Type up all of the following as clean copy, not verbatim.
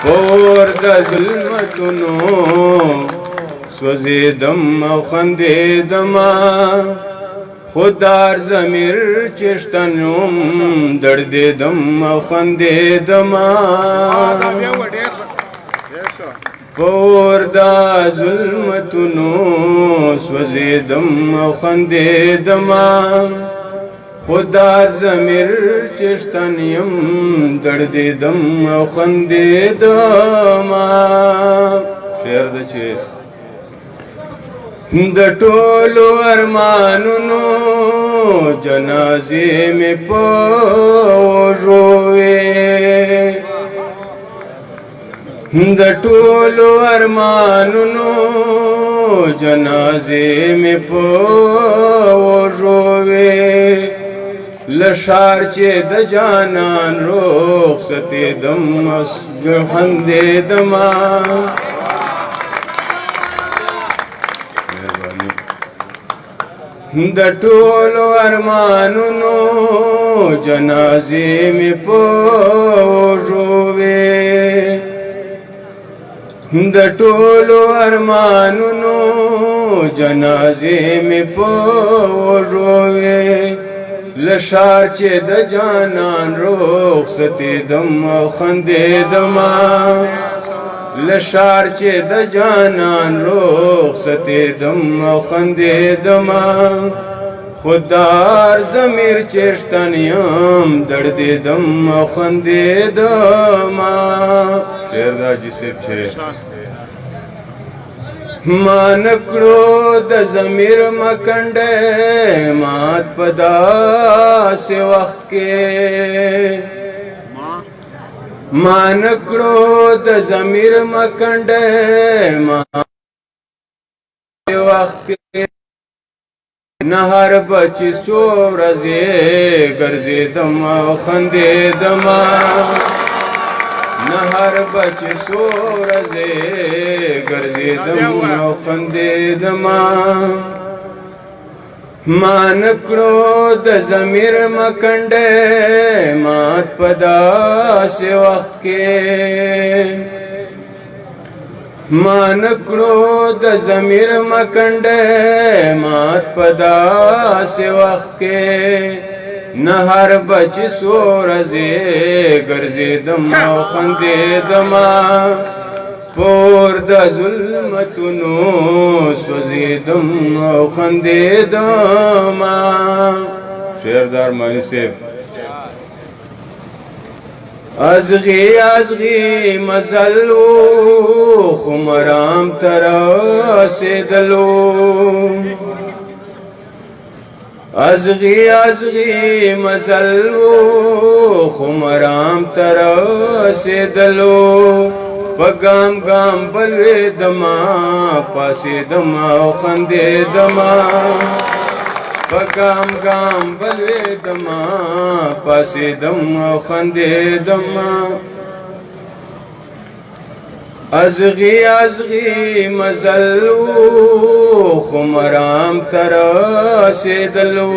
پور د ظلمتونو سوځېدم او خندېدمه خوددار ضمیر چشتن یم دردېدم او خندېدمه پور د ظلمتونو سوځېدم او خندېدمه خوددار ضمیر چشتن یم دردېدم او خندېدمه شعر د چې د ټولو ارمانونو جنازې مې په وږو وې د ټولو ارمانونو جنازې مې په وږو وې له ښار چې د جانان رخصتېدم خندېدمه د ټولو ارمانونو جنازې مې په وږو وې د ټولو ارمانونو جنازې مې په وږو وې له ښار چې د جانان رخصتېدم او خندېدمه له ښار چې د جانان رخصتېدم او خندېدمه خوددار ضمیر چشتن یم دردېدم او خندېدمه شعر د حاجي صاحب چې ما نکړو د ضمیر مکنډی مات په داسې وخت کې ما نکړو د ضمیر مکنډی مات وخت کې نه هر بچی څو ورځې ګرځېدم او خندېدمه نه هر بچی څو ورځې ګرځېدم او خندېدمه ما نکړو د ضمیر مکنډی مات په داسې وخت کې ما نکړو د ضمیر مکنډی مات په داسې وخت کې نه هر بچی څو ورځې ګرځېدم او خندېدمه پور د ظلمتونو سوځېدم او خندېدمه شعر د ارماني صاحب ازغي ازغي مزل و خو مرام ته رسېدلو ازغي ازغي مزل و خو مرام ته رسېدلو په ګام ګام بلوېدمه پاڅېدمه او خندېدمه په ګام ګام بلوېدمه پاڅېدمه او خندېدمه ازغي ازغي مزل و خو مرام ته رسېدلو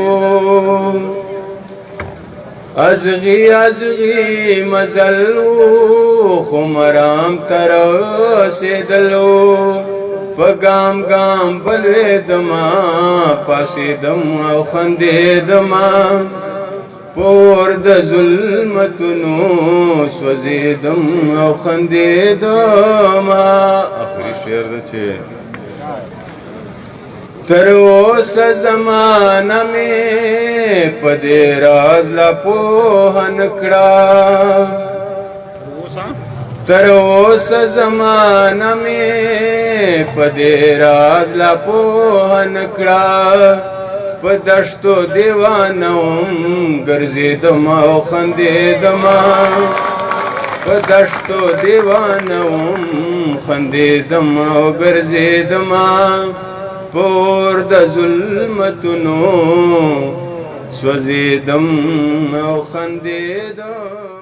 ازغي ازغي مزل و خو مرام ته رسېدلو په ګام ګام بلوېدمه پاڅېدم او خندېدمه پور د ظلمتونو سوځېدم او خندېدمه آخري شعر ده چې تر اوسه زمانه مې په دې راز لا پوهه نه کړه تر اوسه زمانه مې په دې راز لا پوهه نه کړه په دشتو دیوانه وم ګرځېدم او خندېدمه په دشتو دیوانه وم خندېدم او ګرځېدمه پور د ظلمتونو سوځېدم او خندېدم